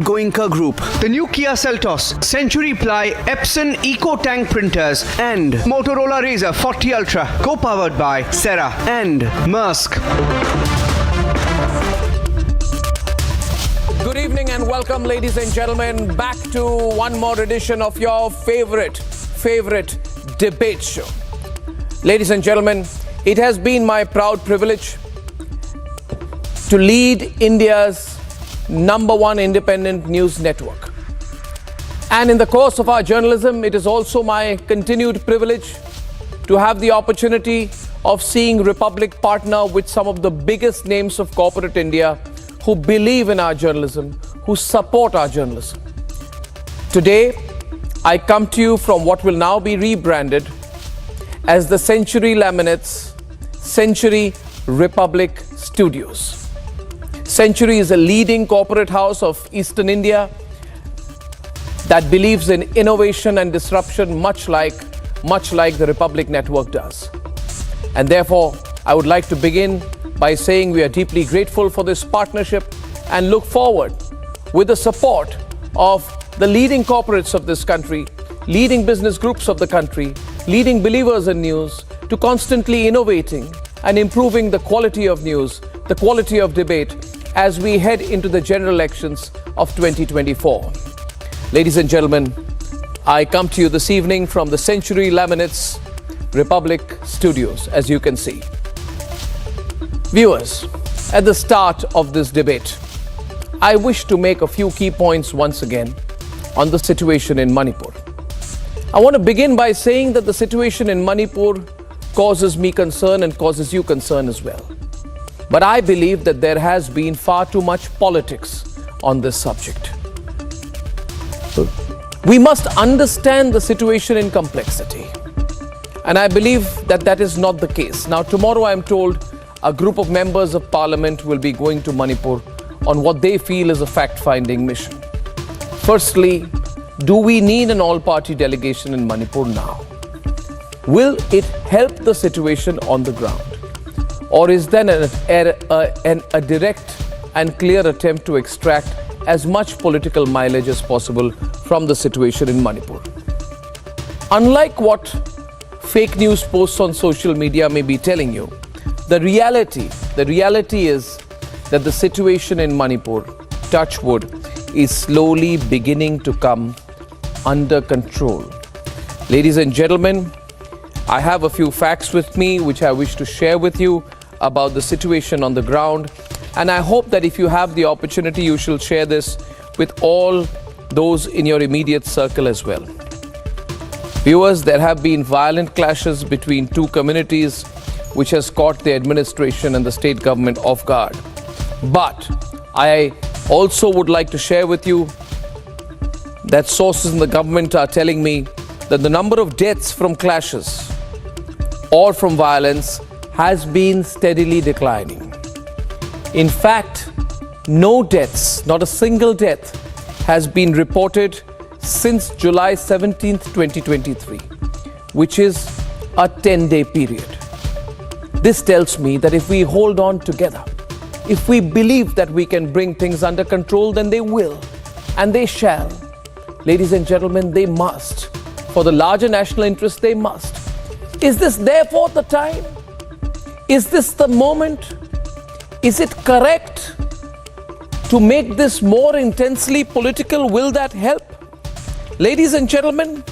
Goenka Group, the new Kia Seltos, Century Ply, Epson Eco Tank Printers, and Motorola Razr 40 Ultra, co-powered by Serra and Maersk. Good evening and welcome, ladies and gentlemen, back to one more edition of your favorite debate show. Ladies and gentlemen, it has been my proud privilege to lead India's #1 independent news network. And in the course of our journalism, it is also my continued privilege to have the opportunity of seeing Republic partner with some of the biggest names of corporate India who believe in our journalism, who support our journalism. Today, I come to you from what will now be rebranded as the Century Laminates Century Republic Studios. Century is a leading corporate house of Eastern India that believes in innovation and disruption much like the Republic Network does. And therefore, I would like to begin by saying we are deeply grateful for this partnership and look forward with the support of the leading corporates of this country, leading business groups of the country, leading believers in news, to constantly innovating and improving the quality of news, the quality of debate as we head into the general elections of 2024. Ladies and gentlemen, I come to you this evening from the Century Laminates Republic Studios, as you can see. Viewers, at the start of this debate, I wish to make a few key points once again on the situation in Manipur. I want to begin by saying that the situation in Manipur causes me concern and causes you concern as well. But I believe that there has been far too much politics on this subject. We must understand the situation in complexity. And I believe that that is not the case. Now, tomorrow I am told a group of members of parliament will be going to Manipur on what they feel is a fact-finding mission. Firstly, do we need an all-party delegation in Manipur now? Will it help the situation on the ground? Or is then a direct and clear attempt to extract as much political mileage as possible from the situation in Manipur? Unlike what fake news posts on social media may be telling you, the reality is that the situation in Manipur, touch wood, is slowly beginning to come under control. Ladies and gentlemen, I have a few facts with me which I wish to share with you about the situation on the ground, and I hope that if you have the opportunity, you shall share this with all those in your immediate circle as well. Viewers, there have been violent clashes between two communities which has caught the administration and the state government off guard. But I also would like to share with you that sources in the government are telling me that the number of deaths from clashes or from violence has been steadily declining. In fact, no deaths, not a single death, has been reported since July 17th, 2023, which is a 10-day period. This tells me that if we hold on together, if we believe that we can bring things under control, then they will, and they shall. Ladies and gentlemen, they must. For the larger national interest, they must. Is this therefore the time? Is this the moment? Is it correct to make this more intensely political? Will that help? Ladies and gentlemen,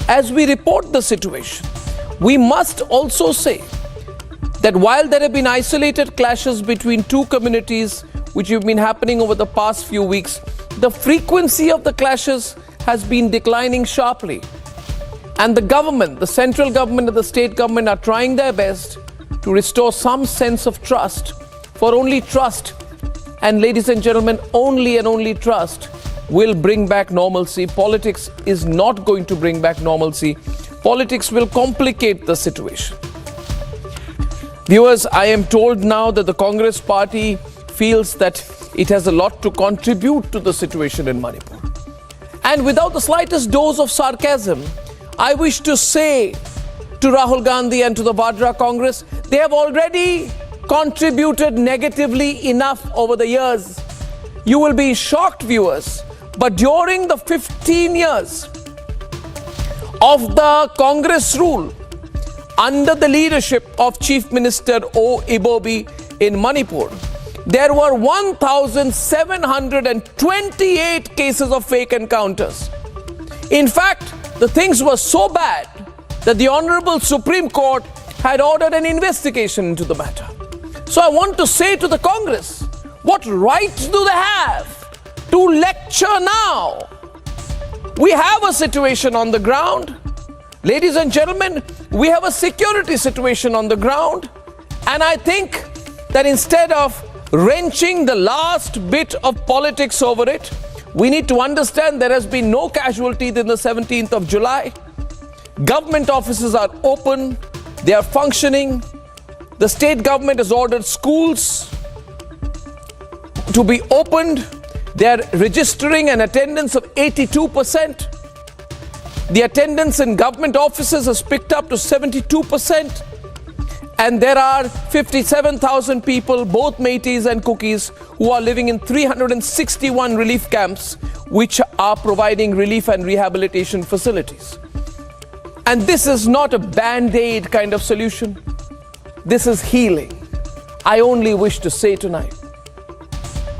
as we report the situation, we must also say that while there have been isolated clashes between two communities which have been happening over the past few weeks, the frequency of the clashes has been declining sharply. And the government, the central government and the state government are trying their best to restore some sense of trust. For only trust, and ladies and gentlemen, only and only trust will bring back normalcy. Politics is not going to bring back normalcy. Politics will complicate the situation. Viewers, I am told now that the Congress party feels that it has a lot to contribute to the situation in Manipur. And without the slightest dose of sarcasm, I wish to say to Rahul Gandhi and to the Vadra Congress, they have already contributed negatively enough over the years. You will be shocked, viewers, But during the 15 years of the Congress rule under the leadership of Chief Minister O. Ibobi in Manipur, there were 1,728 cases of fake encounters. In fact, the things were so bad that the Honorable Supreme Court had ordered an investigation into the matter. So I want to say to the Congress, what rights do they have to lecture now? We have a situation on the ground. Ladies and gentlemen, we have a security situation on the ground. And I think that instead of wrenching the last bit of politics over it, we need to understand there has been no casualty in the 17th of July. Government offices are open, they are functioning. The state government has ordered schools to be opened. They are registering an attendance of 82%. The attendance in government offices has picked up to 72%. And there are 57,000 people, both Métis and Cookies, who are living in 361 relief camps, which are providing relief and rehabilitation facilities. And this is not a band-aid kind of solution. This is healing. I only wish to say tonight,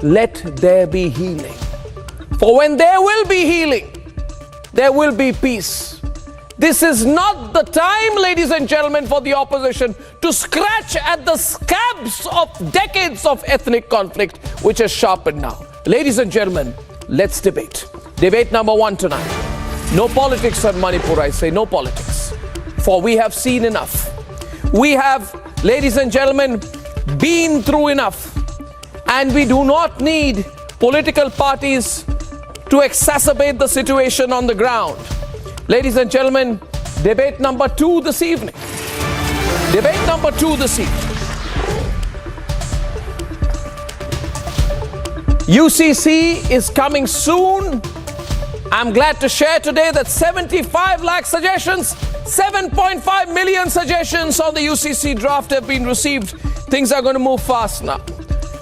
let there be healing. For when there will be healing, there will be peace. This is not the time, ladies and gentlemen, for the opposition to scratch at the scabs of decades of ethnic conflict, which has sharpened now. Ladies and gentlemen, let's debate. Debate number one tonight. No politics on Manipur, I say, no politics. For we have seen enough. We have, ladies and gentlemen, been through enough. And we do not need political parties to exacerbate the situation on the ground. Ladies and gentlemen, debate number two this evening. Debate number two this evening. UCC is coming soon. I'm glad to share today that 75 lakh suggestions, 7.5 million suggestions on the UCC draft have been received. Things are going to move fast now.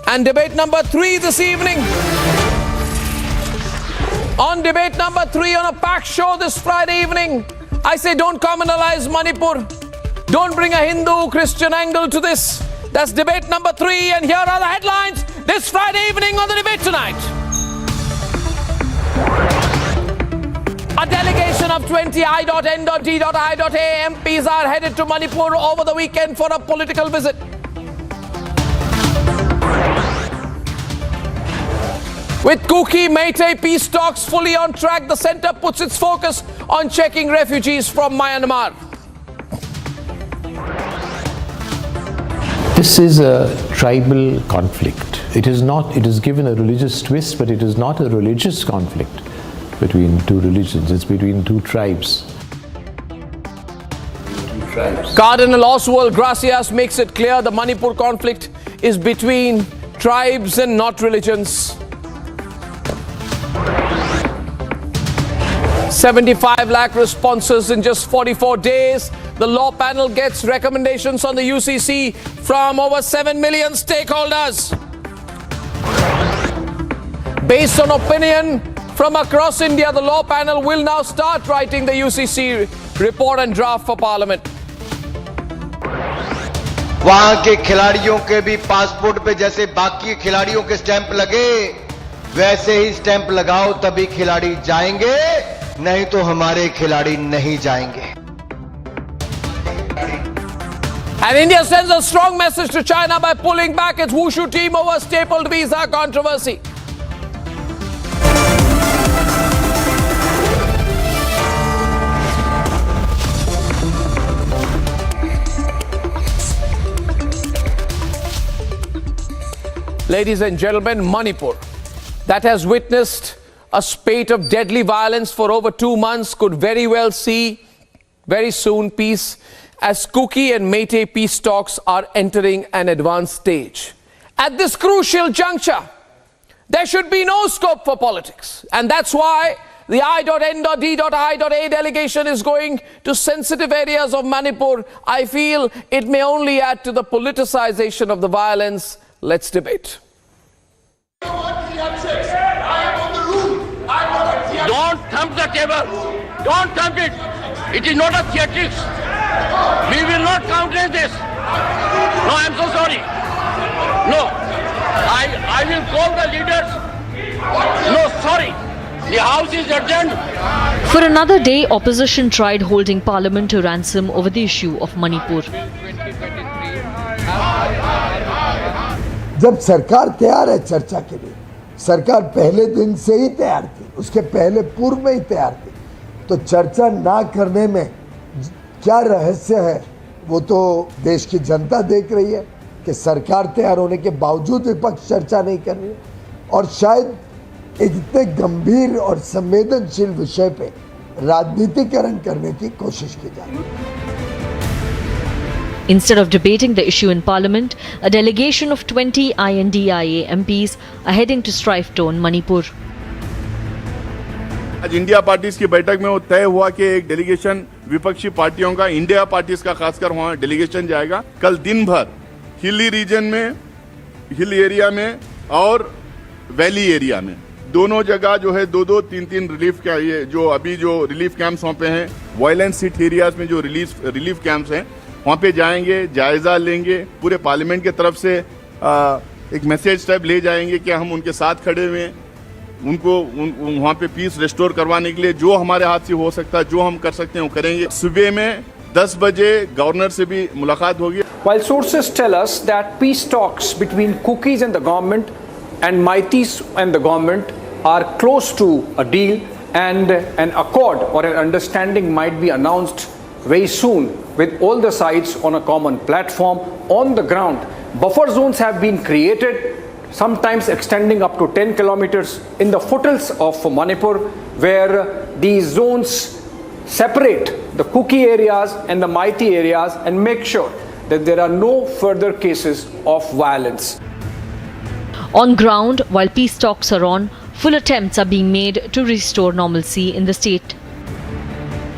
And debate number three this evening. On debate number three on a packed show this Friday evening, I say don't communalize Manipur. Don't bring a Hindu-Christian angle to this. That's debate number three, and here are the headlines this Friday evening on the Debate Tonight. A delegation of 20 I.N.D.I.A MPs are headed to Manipur over the weekend for a political visit. With Kuki Meitei peace talks fully on track, the centre puts its focus on checking refugees from Myanmar. This is a tribal conflict. It is given a religious twist, but it is not a religious conflict between two religions. It's between two tribes. Cardinal Oswald Gracias makes it clear the Manipur conflict is between tribes and not religions. 75 lakh responses in just 44 days. The law panel gets recommendations on the UCC from over 7 million stakeholders. Based on opinion from across India, the law panel will now start writing the UCC report and draft for Parliament. वहां के खिलाड़ियों के भी passport पे जैसे बाकी खिलाड़ियों के स्टैंप लगे, वैसे ही स्टैंप लगाओ, तभी खिलाड़ी जाएंगे, नहीं तो हमारे खिलाड़ी नहीं जाएंगे. And India sends a strong message to China by pulling back its wushu team over stapled visa controversy. Ladies and gentlemen, Manipur, that has witnessed a spate of deadly violence for over 2 months, could very well see very soon peace, as Kuki and Meitei peace talks are entering an advanced stage. At this crucial juncture, there should be no scope for politics. And that's why the I.N.D.I.A delegation is going to sensitive areas of Manipur. I feel it may only add to the politicization of the violence. Let's debate. I am on the roof. table. Don't thump it. It is not a theatrics. We will not countenance this. No, I am so sorry. No, I will call the leaders. No, sorry. The House is adjourned. For another day, opposition tried holding Parliament to ransom over the issue of Manipur. जब सरकार तैयार है चर्चा के लिए, सरकार पहले दिन से ही तैयार थी, उसके पहले पूर्व में ही तैयार थी, तो चर्चा ना करने में क्या रहस्य है वो तो देश की जनता देख रही है कि सरकार तैयार होने के बावजूद विपक्ष चर्चा नहीं कर रही है और शायद एक इतने गंभीर और संवेदनशील विषय पे राजनीतिकरण करने की कोशिश की जा रही है. Instead of debating the issue in Parliament, a delegation of 20 I.N.D.I.A MPs are heading to Strife-torn Manipur. आज इंडिया पार्टीज की बैठक में वो तय हुआ कि एक डेलीगेशन विपक्षी पार्टियों का इंडिया पार्टीज का खासकर वहाँ डेलीगेशन जाएगा. कल दिन भर हिली रीजन में, हिल एरिया में और वैली एरिया में दोनों जगह जो है 2-2, 3-3 रिलीफ का ये जो अभी जो रिलीफ कैंप्स वहाँ पे हैं, वायलेंस हिट एरियाज में जो रिलीफ कैंप्स हैं वहाँ पे जाएंगे, जायजा लेंगे. पूरे पार्लियामेंट के तरफ से एक मैसेज टाइप ले जाएंगे कि हम उनके साथ खड़े हुए हैं, उनको वहाँ पे पीस रिस्टोर करवाने के लिए जो हमारे हाथ से हो सकता है, जो हम कर सकते हैं वो करेंगे. सुबह में 10 बजे गवर्नर से भी मुलाकात होगी. While sources tell us that peace talks between cookies and the government and mighties and the government are close to a deal and an accord or an understanding might be announced very soon with all the sides on a common platform. On the ground, buffer zones have been created, sometimes extending up to 10 kilometers in the foothills of Manipur, where these zones separate the cookie areas and the mighty areas and make sure that there are no further cases of violence. On ground, while peace talks are on, full attempts are being made to restore normalcy in the state.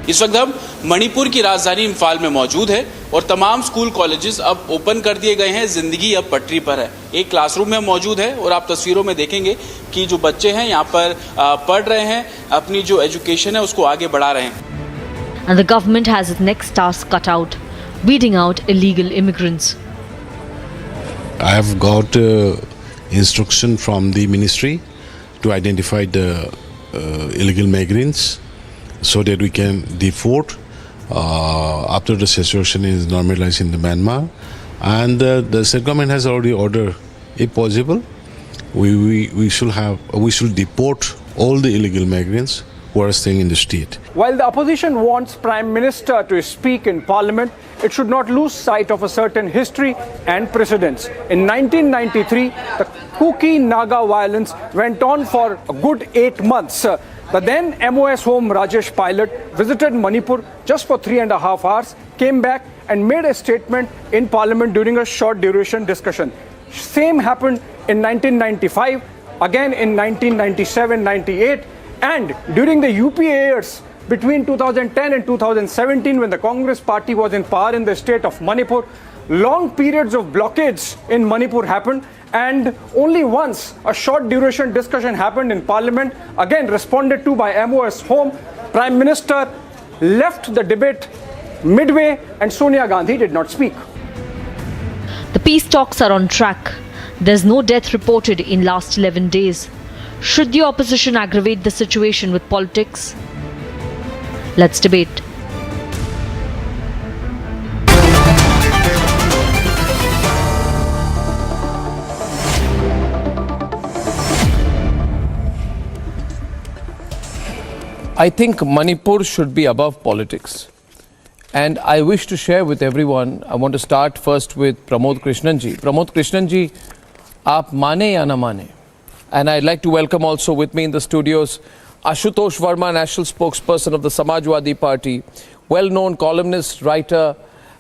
इस वक्त हम मणिपुर की राजधानी इम्फाल में मौजूद है और तमाम स्कूल कॉलेजेस अब ओपन कर दिए गए हैं. जिंदगी अब पटरी पर है. एक क्लासरूम में हम मौजूद है और आप तस्वीरों में देखेंगे कि जो बच्चे हैं यहाँ पर पढ़ रहे हैं, अपनी जो एजुकेशन है उसको आगे बढ़ा रहे हैं. And the government has its next task cut out, weeding out illegal immigrants. I have got instruction from the ministry to identify the illegal migrants so that we can deport after the situation is normalized in the Myanmar. And the state government has already ordered, if possible, we should deport all the illegal migrants who are staying in the state. While the opposition wants Prime Minister to speak in Parliament, it should not lose sight of a certain history and precedents. In 1993, the Kuki Naga violence went on for a good 8 months. The then MOS Home Rajesh Pilot visited Manipur just for 3.5 hours, came back and made a statement in Parliament during a short duration discussion. Same happened in 1995, again in 1997-98, and during the UPA years between 2010 and 2017, when the Congress party was in power in the state of Manipur, long periods of blockades in Manipur happened, and only once a short duration discussion happened in Parliament, again responded to by MOS Home. Prime Minister left the debate midway and Sonia Gandhi did not speak. The peace talks are on track. There's no death reported in last 11 days. Should the opposition aggravate the situation with politics? Let's debate. I think Manipur should be above politics. And I wish to share with everyone, I want to start first with Pramod Krishnan ji. Pramod Krishnan ji, aap mane ya na mane? And I'd like to welcome also with me in the studios Ashutosh Verma, National Spokesperson of the Samajwadi Party, well-known columnist, writer,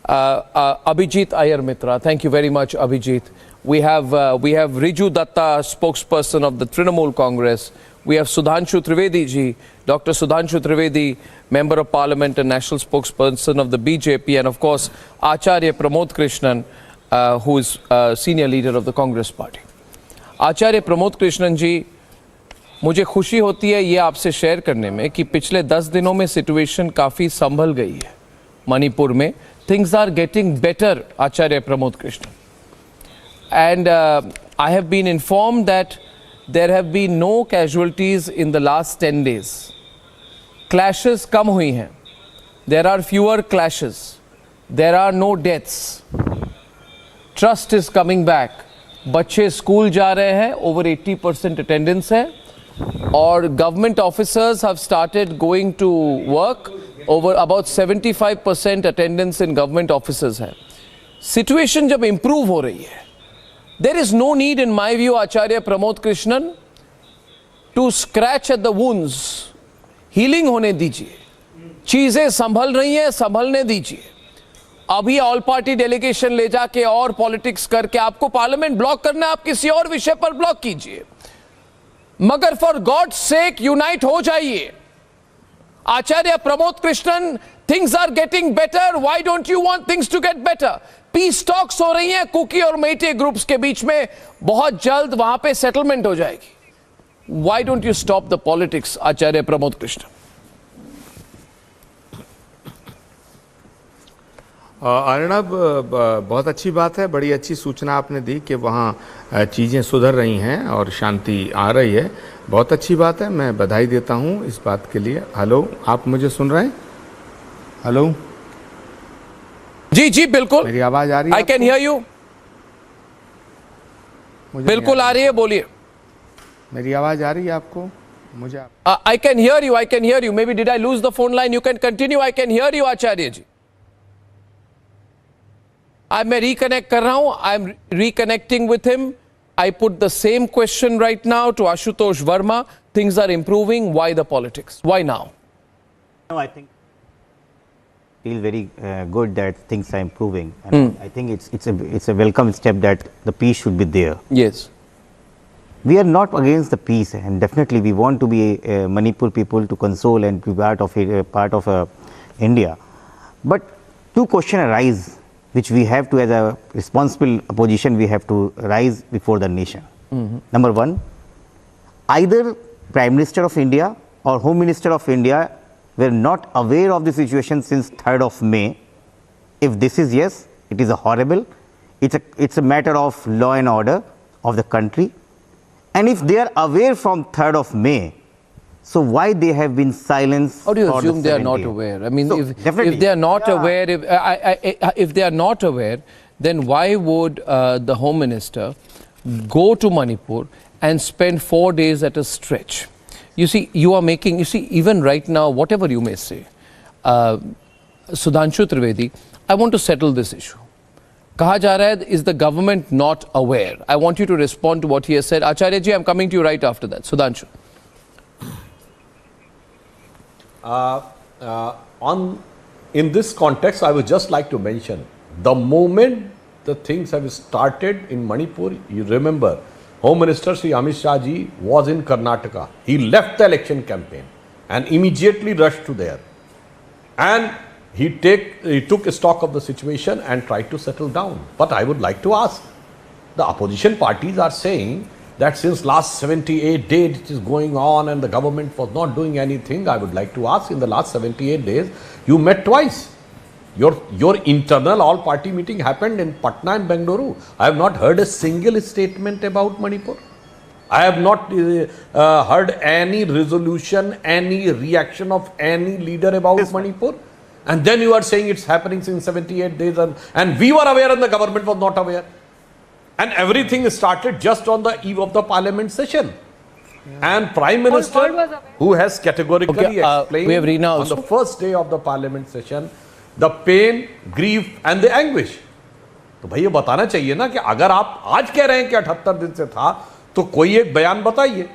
Abhijit Iyer Mitra. Thank you very much, Abhijit. We have Riju Datta, spokesperson of the Trinamool Congress. We have Sudhanshu Trivedi ji, Dr. Sudhanshu Trivedi, Member of Parliament and National Spokesperson of the BJP, and of course, Acharya Pramod Krishnan, who is Senior Leader of the Congress Party. Acharya Pramod Krishnan ji, मुझे खुशी होती है ये आपसे share करने में कि पिछले 10 दिनों में सिचुएशन काफ़ी संभल गई है मणिपुर में. Things are getting better, Acharya Pramod Krishna. And I have been informed that there have been no casualties in the last 10 days. Clashes कम हुई हैं. There are fewer clashes. There are no deaths. Trust is coming back. बच्चे school जा रहे हैं, over 80% attendance है, और government officers have started going to work. Over about 75% attendance in government officers है. सिचुएशन जब इंप्रूव हो रही है, there is no need in my view, Acharya Pramod Krishnan, to scratch at the wounds. Healing होने दीजिए. चीजें संभल रही हैं, संभलने दीजिए. अभी ऑल पार्टी डेलीगेशन ले जाके और पॉलिटिक्स करके आपको पार्लियामेंट ब्लॉक करना है, आप किसी और विषय पर ब्लॉक कीजिए, मगर फॉर गॉड सेक यूनाइट हो जाइए. Acharya Pramod Krishnan, things are getting better. Why don't you want things to get better? Peace talks हो रही हैं कुकी और मेटे ग्रुप्स के बीच में, बहुत जल्द वहां पे सेटलमेंट हो जाएगी. Why don't you stop the politics, Acharya Pramod Krishnan? Arnab, बहुत अच्छी बात है, बड़ी अच्छी सूचना आपने दी कि वहाँ चीज़ें सुधर रही हैं और शांति आ रही है. बहुत अच्छी बात है, मैं बधाई देता हूँ इस बात के लिए. हेलो, आप मुझे सुन रहे हैं? हेलो, जी जी बिल्कुल, मेरी आवाज़ आ रही है? आई कैन हियर यू. बिल्कुल आ रही है, बोलिए. मेरी आवाज़ आ रही है आपको? मुझे I can hear you, I can hear you. Maybe did I lose the phone line? You can continue. I can hear you Acharya ji. मैं रिकनेक्ट कर रहा हूं. I am reconnecting with him. I put the same question right now to Ashutosh Verma. Things are improving. Why the politics? Why now? No, I think feel very good that things are improving, and I think it's a welcome step that the peace should be there. Yes. We are not against the peace, and definitely we want to be Manipur people to console and be part of India. But two questions arise, which we have to, as a responsible opposition, we have to rise before the nation. Number one, either Prime Minister of India or Home Minister of India were not aware of the situation since 3rd of May. If this is yes, it is a horrible. It's a matter of law and order of the country. And if they are aware from 3rd of May, so why they have been silenced? How do you for assume the they are 7 not days? aware? I mean, So, if they are not aware, if they are not aware, then why would the Home Minister go to Manipur and spend 4 days at a stretch? You see, you are making, you see, even right now, whatever you may say, Sudhanshu Trivedi, I want to settle this issue. कहा जा रहा है, is the government not aware? I want you to respond to what he has said. Acharya ji, I'm coming to you right after that. Sudhanshu. In this context, I would just like to mention, the moment the things have started in Manipur, you remember, Home Minister Sri Amit Shah ji was in Karnataka. He left the election campaign and immediately rushed to there. And he took stock of the situation and tried to settle down. But I would like to ask, the opposition parties are saying that since last 78 days it is going on and the government was not doing anything. I would like to ask, in the last 78 days, you met twice. Your internal all-party meeting happened in Patna and Bengaluru. I have not heard a single statement about Manipur. I have not heard any resolution, any reaction of any leader about Manipur. And then you are saying it's happening since 78 days and we were aware and the government was not aware. And everything started just on the eve of the parliament session. And Prime Minister, who has categorically explained on the first day of the parliament session, the pain, grief and the anguish. तो भाई ये बताना चाहिए ना कि अगर आप आज कह रहे हैं कि 78 दिन से था, तो कोई एक बयान बताइए.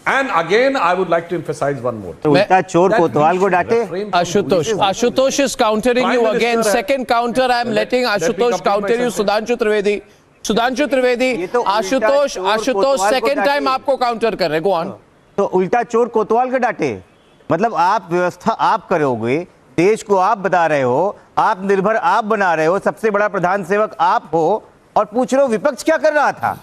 And again, I would like to emphasize one more. उल्टा चोर कोतवाल को डांटे. Ashutosh is countering you again. Second counter, I am letting Ashutosh counter you. Sudhanshu Trivedi. Ashutosh second time आपको counter कर रहे. Go on. तो उल्टा चोर कोतवाल को डांटे. मतलब आप व्यवस्था आप करोगे, देश को आप बता रहे हो, आप निर्भर आप बना रहे हो, सबसे बड़ा प्रधान सेवक आप हो, और पूछ रहे हो विपक्ष क्या कर रहा था.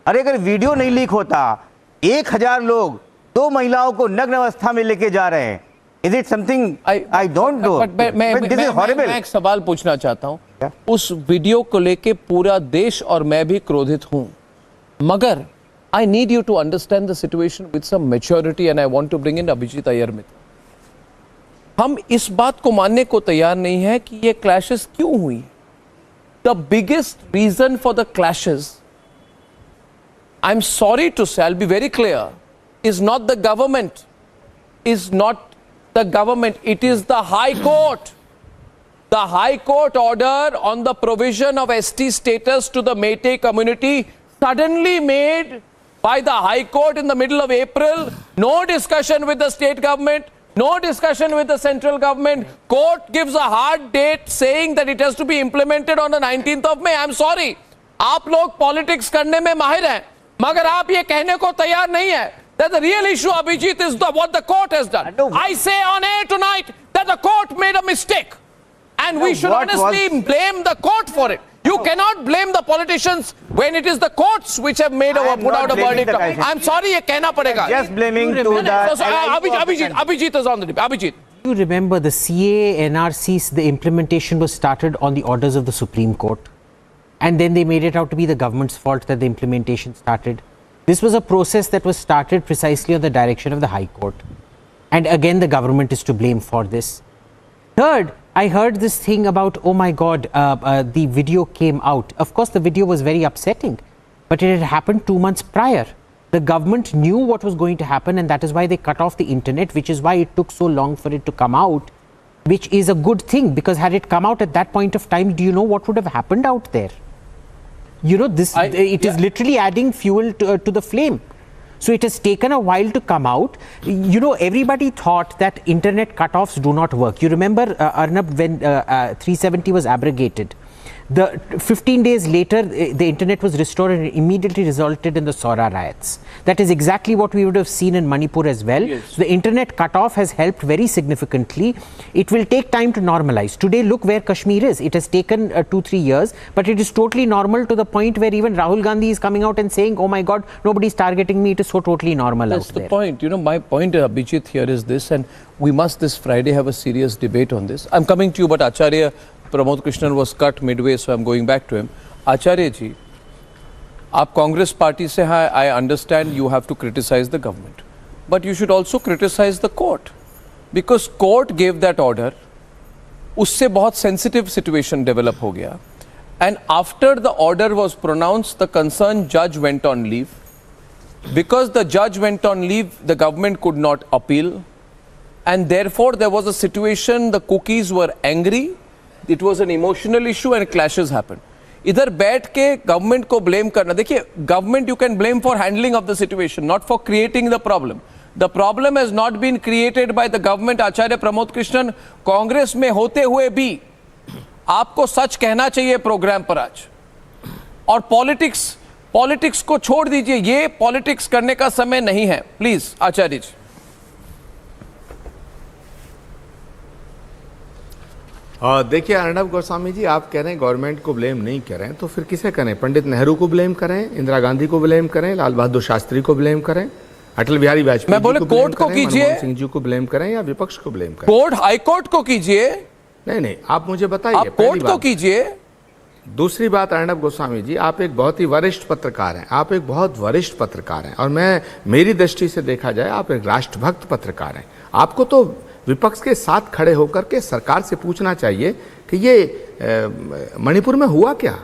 अरे अगर वीडियो नहीं लीक होता, 1000 लोग 2 महिलाओं को नग्न अवस्था में लेके जा रहे हैं। Is it something I don't know? But this is horrible. मैं एक सवाल पूछना चाहता हूं। उस वीडियो को लेके पूरा देश और मैं भी क्रोधित हूं, मगर I need you to understand the situation with some maturity and I want to bring in Abhijit Iyer मित्र। हम इस बात को मानने को तैयार नहीं है कि ये क्लैशेस क्यों हुई। The biggest reason for the clashes, I'm sorry to say, I'll be very clear, is not the government, it is the High Court. The High Court order on the provision of ST status to the Meitei community, suddenly made by the High Court in the middle of April, no discussion with the state government, no discussion with the central government. Court gives a hard date saying that it has to be implemented on the 19th of May. I'm sorry, आप लोग politics करने में माहिर हैं, मगर आप ये कहने को तैयार नहीं है that the real issue, Abhijit, is what the court has done. I say on air tonight that the court made a mistake, and we should honestly blame the court for it. You cannot blame the politicians when it is the courts which have made put out a verdict. I'm sorry, ये कहना पड़ेगा. Just blaming to the Abhijit is on the debate. Abhijit. You remember the CAA, NRC, the implementation was started on the orders of the Supreme Court, and then they made it out to be the government's fault that the implementation started. This was a process that was started precisely on the direction of the High Court, and again the government is to blame for this. Third, I heard this thing about, oh my God, the video came out. Of course, the video was very upsetting, but it had happened 2 months prior. The government knew what was going to happen, and that is why they cut off the internet, which is why it took so long for it to come out, which is a good thing, because had it come out at that point of time, do you know what would have happened out there? You know, it is literally adding fuel to the flame. So it has taken a while to come out. You know, everybody thought that internet cutoffs do not work. You remember, Arnab, when 370 was abrogated, 15 days later, the internet was restored and it immediately resulted in the Sora riots. That is exactly what we would have seen in Manipur as well. Yes. So the internet cutoff has helped very significantly. It will take time to normalize. Today, look where Kashmir is. It has taken 2-3 years, but it is totally normal to the point where even Rahul Gandhi is coming out and saying, oh my God, nobody's targeting me. It is so totally normal. That's out there. That's the point. You know, my point, Abhijit, here is this, and we must this Friday have a serious debate on this. I'm coming to you, but Acharya Pramod Krishnan was cut midway, so I'm going back to him. Acharya ji, आप Congress party से हैं, I understand you have to criticize the government, but you should also criticize the court, because court gave that order. उससे बहुत sensitive situation develop हो गया, and after the order was pronounced, the concerned judge went on leave. Because the judge went on leave, the government could not appeal, and therefore there was a situation. The cookies were angry. It was an emotional issue and clashes happened. इधर बैठ के government को blame करना, देखिए government you can blame for handling of the situation, not for creating the problem. The problem has not been created by the government. Acharya Pramod Krishnan, Congress में होते हुए भी आपको सच कहना चाहिए प्रोग्राम पर आज. और पॉलिटिक्स को छोड़ दीजिए, ये पॉलिटिक्स करने का समय नहीं है. प्लीज आचार्य जी. देखिए अर्णब गोस्वामी जी, आप कह रहे हैं गवर्नमेंट को ब्लेम नहीं करें, तो फिर किसे करें? पंडित नेहरू को ब्लेम करें, इंदिरा गांधी को ब्लेम करें, लाल बहादुर शास्त्री को ब्लेम करें, अटल बिहारी वाजपेयी मैं बोले कोर्ट को कीजिए, मनमोहन सिंह जी को ब्लेम करें, या विपक्ष को ब्लेम करें? कोर्ट, हाई कोर्ट को कीजिए. नहीं, आप मुझे बताइए. कोर्ट को कीजिए. दूसरी बात अर्णब गोस्वामी जी, आप एक बहुत ही वरिष्ठ पत्रकार हैं, आप एक बहुत वरिष्ठ पत्रकार हैं, और मेरी दृष्टि से देखा जाए आप एक राष्ट्रभक्त पत्रकार हैं. आपको तो विपक्ष के साथ खड़े होकर के सरकार से पूछना चाहिए कि ये मणिपुर में हुआ क्या,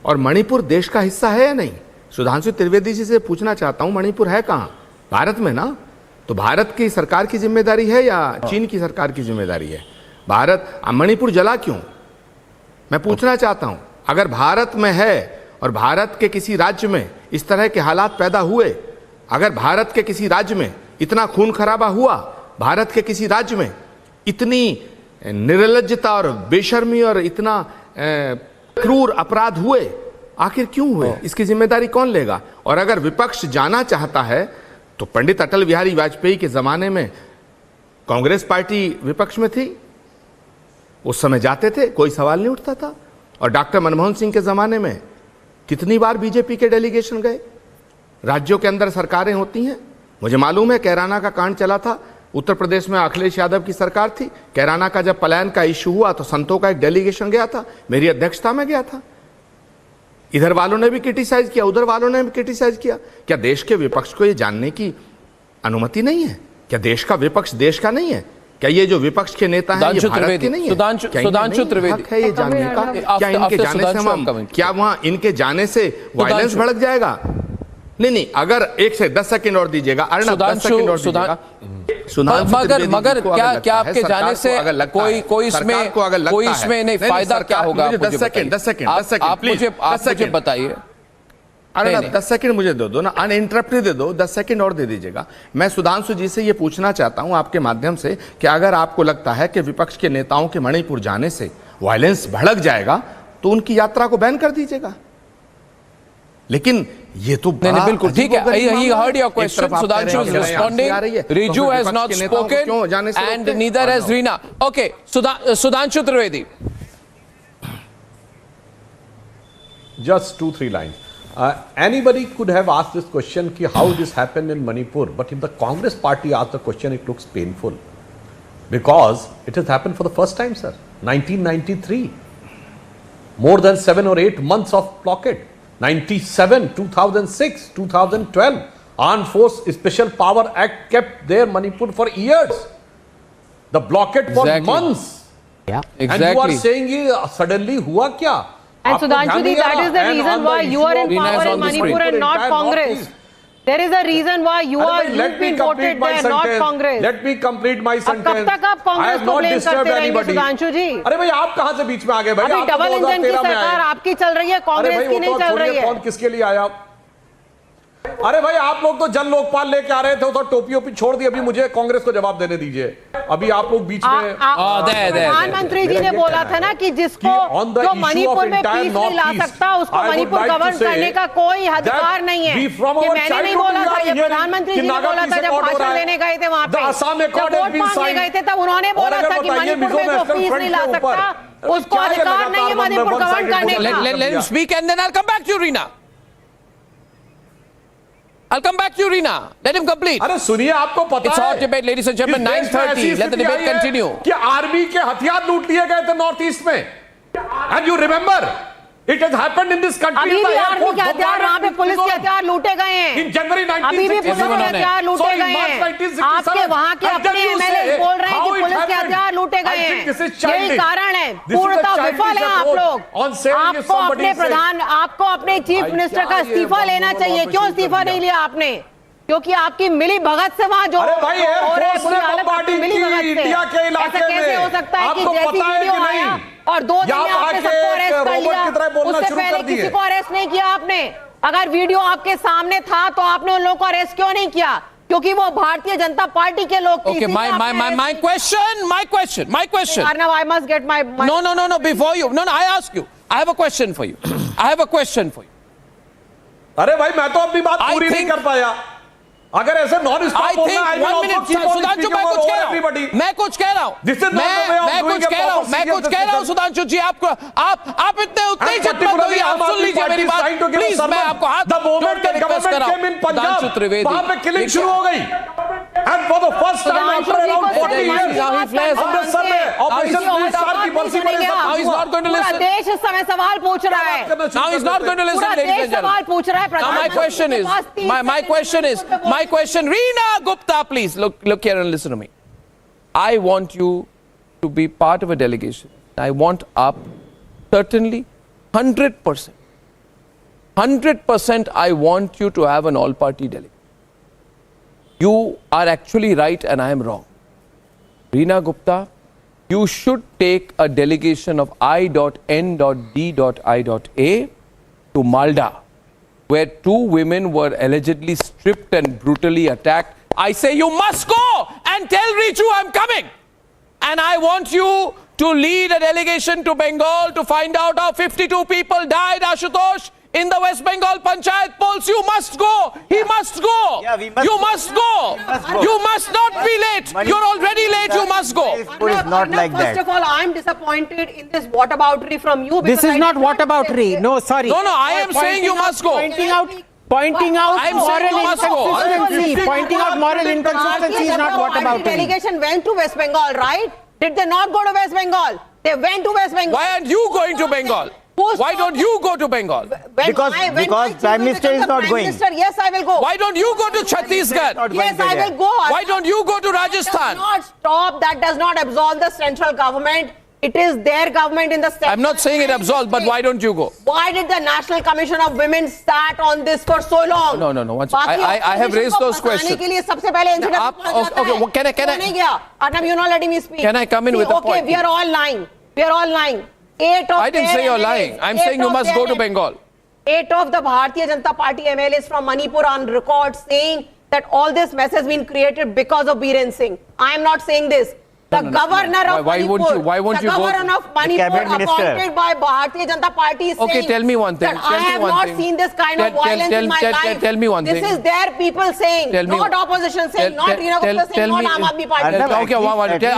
और मणिपुर देश का हिस्सा है या नहीं. सुधांशु त्रिवेदी जी से पूछना चाहता हूं, मणिपुर है कहाँ? भारत में ना. तो भारत की सरकार की जिम्मेदारी है या चीन की सरकार की जिम्मेदारी है? मणिपुर जला क्यों, मैं पूछना चाहता हूं. अगर भारत में है और भारत के किसी राज्य में इस तरह के हालात पैदा हुए, अगर भारत के किसी राज्य में इतना खून खराबा हुआ, भारत के किसी राज्य में इतनी निर्लज्जता और बेशर्मी और इतना क्रूर अपराध हुए, आखिर क्यों हुए? इसकी जिम्मेदारी कौन लेगा? और अगर विपक्ष जाना चाहता है तो पंडित अटल बिहारी वाजपेयी के जमाने में कांग्रेस पार्टी विपक्ष में थी, उस समय जाते थे, कोई सवाल नहीं उठता था. और डॉक्टर मनमोहन सिंह के जमाने में कितनी बार बीजेपी के डेलीगेशन गए, राज्यों के अंदर सरकारें होती हैं। मुझे मालूम है कैराना का कांड चला था, उत्तर प्रदेश में अखिलेश यादव की सरकार थी। कैराना का जब पलायन का इश्यू हुआ तो संतों का एक डेलीगेशन गया था, मेरी अध्यक्षता में गया था। इधर वालों ने भी क्रिटिसाइज किया, उधर वालों ने भी क्रिटिसाइज किया। क्या देश के विपक्ष को ये जानने की अनुमति नहीं है? क्या देश का विपक्ष देश का नहीं है? क्या ये जो विपक्ष के नेता हैं ये भारत के नहीं है? सुधांशु त्रिवेदी है ये जानने का? क्या इनके जाने से क्या वहां इनके जाने से वायलेंस भड़क जाएगा? नहीं, अगर 10 सेकंड और दीजिएगा अर्णब, 10 सेकंड और दीजिएगा। मगर क्या आपके जाने से कोई इसमें नहीं फायदा क्या होगा? 10 सेकंड आप मुझे बताइए। अरे 10 सेकंड मुझे दे दो ना, अनइंटरप्टेड दे दो, 10 सेकंड और दे दीजिएगा। मैं सुधांशु जी से ये पूछना चाहता हूं आपके माध्यम से कि अगर आपको लगता है कि विपक्ष के नेताओं के मणिपुर जाने से वायलेंस भड़क जाएगा तो उनकी यात्रा को बैन कर दीजिएगा। लेकिन ये तो नहीं, बिल्कुल ठीक है। He heard your question. Sudhanshu is responding. Riju has not spoken and neither has Reena. Okay, Sudhanshu Trivedi. Just 2-3 lines. Anybody could have asked this question ki how this happened in Manipur, but if the Congress party asked the question, it looks painful because it has happened for the first time, sir. 1993, more than 7 or 8 months of blockade. 97, 2006, 2012, Armed Force Special Power Act kept their Manipur for years. The blockade for months. Yeah, exactly. And you are saying suddenly hua kya? And Sudhanshu ji, that is the reason why you are in power in Manipur and not Congress. There is a reason why you've been voted there, not Congress. Let me complete my sentence. अब कब तक आप कांग्रेस को blame करते रहेंगे सुधांशु जी? अरे भाई आप कहां से बीच में आ गए भाई? अभी डबल इंजन की सरकार आपकी चल रही है, कांग्रेस की नहीं चल रही है। कौन किसके लिए आया? अरे भाई आप लोग तो जन लोकपाल लेके आ रहे थे, तो टोपी ओपी छोड़ दी। अभी मुझे कांग्रेस को जवाब देने दीजिए। अभी आप लोग बीच में प्रधानमंत्री जी ने बोला था ना कि जिसको जो मणिपुर में पीस नहीं ला सकता उसको मणिपुर गवर्न करने का कोई अधिकार नहीं है। ये मैंने नहीं बोला था, ये प्रधानमंत्री जी ने बोला था जब भाषण देने गए थे वहां पे, जब वोट मांगने गए थे तब उन्होंने बोला था कि मणिपुर में जो पीस नहीं ला सकता उसको अधिकार नहीं है मणिपुर गवर्न करने का। Let him speak and then I'll come back to you, Reena. I'll come back to you, Reena. Let him complete. अरे सुनिए, आपको पता है? It's hot debate, ladies and gentlemen. 9:30. Let the debate continue. कि army के हथियार लूट लिए गए थे नॉर्थ ईस्ट में. And you remember? It has happened in this country. अभी भी आर्मी के हथियार, वहाँ पे पुलिस के हथियार लूटे गए हैं। In January 1966. अभी भी पुलिस के हथियार लूटे गए हैं। आपके वहाँ के अपने एमएलए बोल रहे हैं कि पुलिस के हथियार लूटे गए हैं। यही कारण है, पूर्णतः विफल हैं आप लोग। आपको अपने चीफ मिनिस्टर का इस्तीफा लेना चाहिए। क्यों इस्तीफा नहीं लिया आपने? क्योंकि आपकी मिली भगत से वहाँ जो हो रहा है बुरी हालत आपकी मिली भगत से। ऐसा कैसे हो सकता है कि जैसी वीडियो आया और 2 दिन में आपने सबको अरेस्ट कर लिया, उससे पहले किसी को अरेस्ट नहीं किया आपने? अगर वीडियो आपके सामने था तो आपने उन लोगों को अरेस्ट क्यों नहीं किया? क्योंकि वो भारतीय जनता पार्टी के लोग थे। Okay, my question. Arnab, I must get my. No. Before you, no. I ask you. I have a question for you. अरे भाई मैं तो अपनी बात पूरी नहीं कर पाया। अगर ऐसे नॉन स्टॉप बोलना है, सुधांशु मैं कुछ कह रहा हूं सुधांशु जी, आप इतने उतने ही झटपट होइए, आप सुन लीजिए मेरी बात प्लीज। मैं आपको हाथ जोड़ के रिक्वेस्ट कर रहा हूं, सुधांशु त्रिवेदी, वहां पे किलिंग शुरू हो गई। And for the first time after around 40 years, Amritsar में ऑपरेशन पुलिस की बरसी बड़े Now he's not going to listen. देश इस समय सवाल पूछ रहा है। Now he's not going to listen, ladies and gentlemen. सवाल पूछ रहा है। Now my question, Reena Gupta, please look here and listen to me. I want you to be part of a delegation. I want up certainly 100%. 100% I want you to have an all-party delegation. You are actually right and I am wrong. Reena Gupta, you should take a delegation of I.N.D.I.A to Malda, where 2 women were allegedly stripped and brutally attacked. I say you must go and tell Riju I'm coming. And I want you to lead a delegation to Bengal to find out how 52 people died, Ashutosh, in the West Bengal Panchayat polls. You must go. He must go. Yeah, you must go. You must not be late. You're already late. You must go. It's not like that. First of all, I'm disappointed in this whataboutery from you. This is not whataboutery. No, sorry. No, I am saying you must go. Pointing out Pointing out I'm moral saying you must go. inconsistency. Pointing out moral inconsistency is not what about delegation went to West Bengal, right? Did they not go to West Bengal? They went to West Bengal. Why aren't you going to Bengal? Why don't you go to Bengal? Because Prime Minister is not going. Yes, I will go. Why don't you go to Chhattisgarh? Yes, I will go. Why don't you go to Rajasthan? That does not stop. That does not absolve the central government. It is their government in the state. I'm not saying it absolves, but why don't you go? Why did the National Commission of Women sat on this for so long? No. I have raised those questions. Okay, Arnab, you're not letting me speak. Can I come in with a point? Okay, we are all lying. We are all lying. I didn't say you're lying. I'm saying you must go to Bengal. 8 of the Bharatiya Janata Party MLAs from Manipur on record saying that all this mess has been created because of Biren Singh. I am not saying this. The governor of Manipur, why won't you go? The governor of Manipur appointed by Bharatiya Janata Party is saying, tell me one thing. I have not seen this kind of violence in my life. Tell me one thing. This is their people saying, not opposition saying, not Reena Gupta saying, not Aam Aadmi Party. Okay,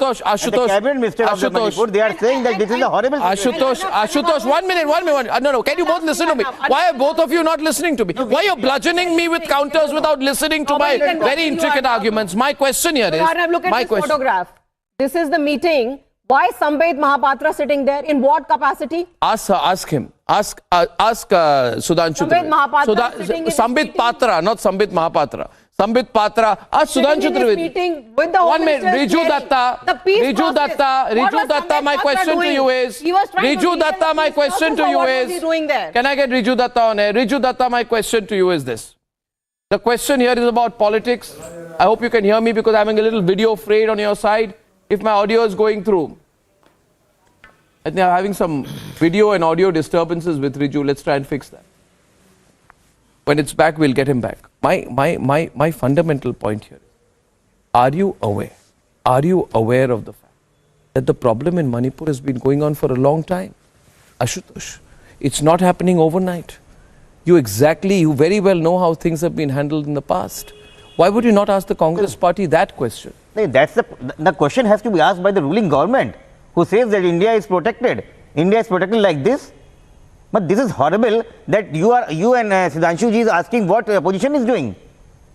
Ashutosh, cabinet minister of Manipur, they are saying that this is a horrible situation. Ashutosh, 1 minute. No, can you both listen to me? Why are both of you not listening to me? Why are you bludgeoning me with counters without listening to my very intricate arguments? My question here is... Arnab, look at this photograph. This is the meeting. Why is Sambit Mahapatra sitting there? In what capacity? Ask him. Ask Sudhanshu. Sambit Patra, not Sambit Mahapatra. Sambit Patra. Ask Sudhanshu Trivedi. 1 minute. Riju Datta, my question to you is... Riju Datta, my question to you is... Can I get Riju Datta on air? Riju Datta, my question to you is this. The question here is about politics. I hope you can hear me because I'm having a little video frayed on your side. If my audio is going through. I think I'm having some video and audio disturbances with Riju. Let's try and fix that. When it's back, we'll get him back. My fundamental point here is, are you aware of the fact that the problem in Manipur has been going on for a long time? Ashutosh, it's not happening overnight. You very well know how things have been handled in the past. Why would you not ask the Congress party that question? That's the question has to be asked by the ruling government, who says that India is protected. India is protected like this. But this is horrible that you and Sudhanshu ji is asking what the opposition is doing.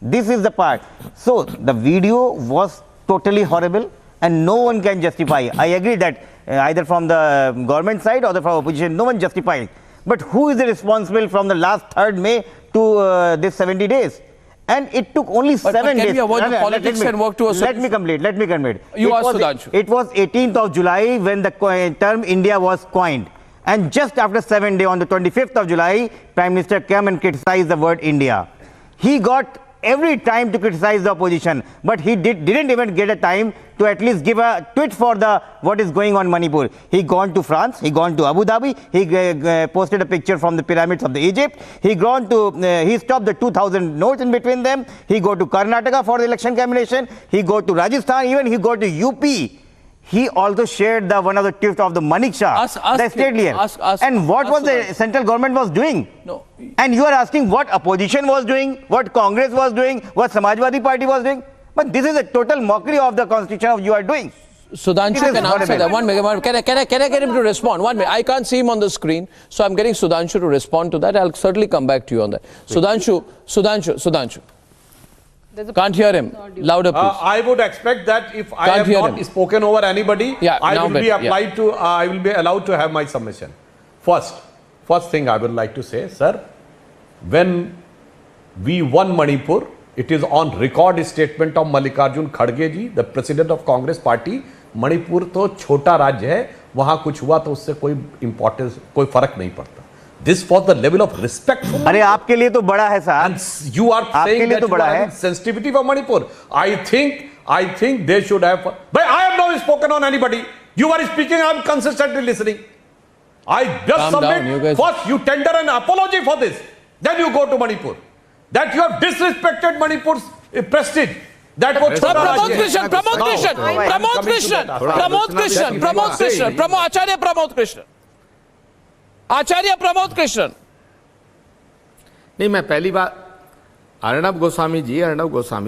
This is the part. So the video was totally horrible and no one can justify. I agree that either from the government side or from opposition, no one justifies. But who is responsible from the last 3rd May to this 70 days? And it took only 7 days. Can we avoid the politics and work to a solution? Let me complete. You ask Sudhanshu. It was 18th of July when the term India was coined. And just after 7 days, on the 25th of July, Prime Minister came and criticized the word India. He got every time to criticize the opposition, but he didn't even get a time to at least give a tweet for what is going on in Manipur. He gone to France, he gone to Abu Dhabi, he posted a picture from the pyramids of the Egypt, he stopped the 2,000 notes in between them, he go to Karnataka for the election combination, he go to Rajasthan, even he go to UP. He also shared one of the tweets of the Manik Shah, the state leader. And what was the central government was doing? No. And you are asking what opposition was doing, what Congress was doing, what Samajwadi Party was doing. But this is a total mockery of the constitution of you are doing. Sudhanshu can answer that. 1 minute. Can I get him to respond? 1 minute. I can't see him on the screen, so I'm getting Sudhanshu to respond to that. I'll certainly come back to you on that. Sudhanshu. Can't hear him. Louder, please. I would expect that if I have not spoken over anybody, I will be allowed to have my submission. First thing I would like to say, sir, when we won Manipur, it is on record statement of Mallikarjun Kharge ji, the president of Congress party. Manipur तो छोटा राज्य है, वहां कुछ हुआ तो उससे कोई इंपॉर्टेंस, कोई फर्क नहीं पड़ता. This was the level of respect. अरे आपके लिए तो बड़ा है साहब. And you are saying that you are sensitivity for Manipur. I think they should have. But I have not spoken on anybody. You are speaking. I am consistently listening. I just submit. First, you tender an apology for this. Then you go to Manipur. That you have disrespected Manipur's prestige. That was Pramod Krishnan. नहीं, मैं पहली बात अर्णब गोस्वामी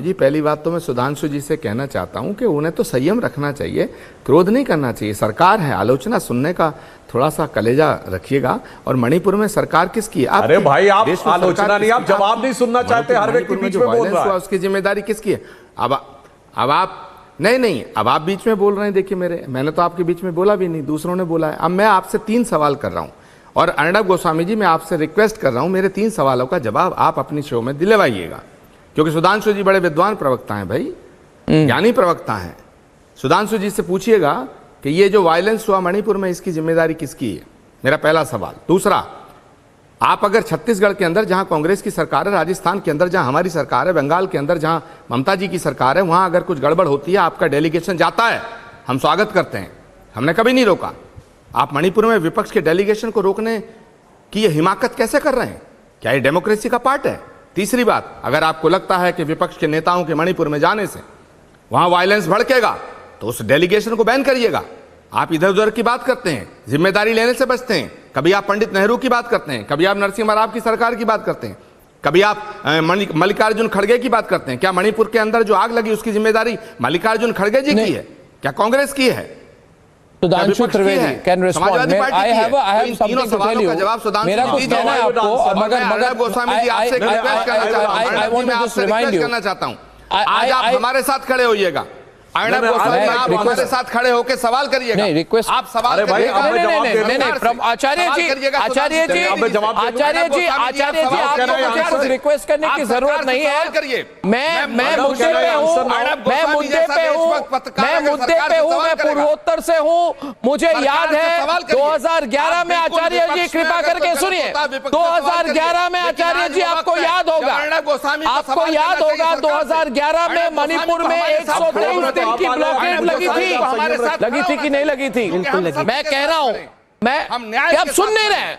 जी, पहली बात तो मैं सुधांशु जी से कहना चाहता हूं कि उन्हें तो संयम रखना चाहिए, क्रोध नहीं करना चाहिए। सरकार है, आलोचना सुनने का थोड़ा सा कलेजा रखिएगा। और मणिपुर में सरकार किसकी है? अरे भाई, आप आलोचना नहीं, आप जवाब नहीं सुनना चाहते, हर व्यक्ति बीच में बोल रहा है। उसकी जिम्मेदारी किसकी है? अब आप नहीं, अब आप बीच में बोल रहे हैं। देखिए, मैंने तो आपके बीच में बोला भी नहीं, दूसरों ने बोला है। अब मैं आपसे 3 सवाल कर रहा हूं और अर्णब गोस्वामी जी, मैं आपसे रिक्वेस्ट कर रहा हूं, मेरे 3 सवालों का जवाब आप अपनी शो में दिलवाइएगा, क्योंकि सुधांशु जी बड़े विद्वान प्रवक्ता हैं भाई, ज्ञानी प्रवक्ता हैं। सुधांशु जी से पूछिएगा कि ये जो वायलेंस हुआ मणिपुर में, इसकी जिम्मेदारी किसकी है? मेरा पहला सवाल। दूसरा, आप अगर छत्तीसगढ़ के अंदर जहां कांग्रेस की सरकार है, राजस्थान के अंदर जहां हमारी सरकार है, बंगाल के अंदर जहां ममता जी की सरकार है, वहां अगर कुछ गड़बड़ होती है, आपका डेलीगेशन जाता है, हम स्वागत करते हैं, हमने कभी नहीं रोका। आप मणिपुर में विपक्ष के डेलीगेशन को रोकने की ये हिमाकत कैसे कर रहे हैं? क्या ये डेमोक्रेसी का पार्ट है? तीसरी बात, अगर आपको लगता है कि विपक्ष के नेताओं के मणिपुर में जाने से वहां वायलेंस भड़केगा, तो उस डेलीगेशन को बैन करिएगा। आप इधर उधर की बात करते हैं, जिम्मेदारी लेने से बचते हैं। कभी आप पंडित नेहरू की बात करते हैं, कभी आप नरसिम्हा राव की सरकार की बात करते हैं, कभी आप मल्लिकार्जुन खड़गे की बात करते हैं। क्या मणिपुर के अंदर जो आग लगी उसकी जिम्मेदारी मल्लिकार्जुन खड़गे जी की है? क्या कांग्रेस की है? Sudhanshu Trivedi can respond. I have something to tell you. मेरा कुछ कहना है आपको, मगर गोस्वामी जी आपसे रिक्वेस्ट करना चाहता हूं, आज आप हमारे साथ खड़े होइएगा। अर्णब गोस्वामी, आप हमारे साथ खड़े होकर सवाल करिएगा। नहीं, रिक्वेस्ट आप सवाल नहीं, आचार्य जी, आपको मुझे रिक्वेस्ट करने की जरूरत नहीं है। मैं मुद्दे पे हूँ, मैं पूर्वोत्तर से हूँ। मुझे याद है 2011 में, आचार्य जी कृपा करके सुनिए, 2011 में आचार्य जी आपको याद होगा 2011 में मणिपुर में 123 दिन की ब्लॉकेड लगी थी कि नहीं लगी थी? मैं कह रहा हूं, मैं आप सुन नहीं रहे।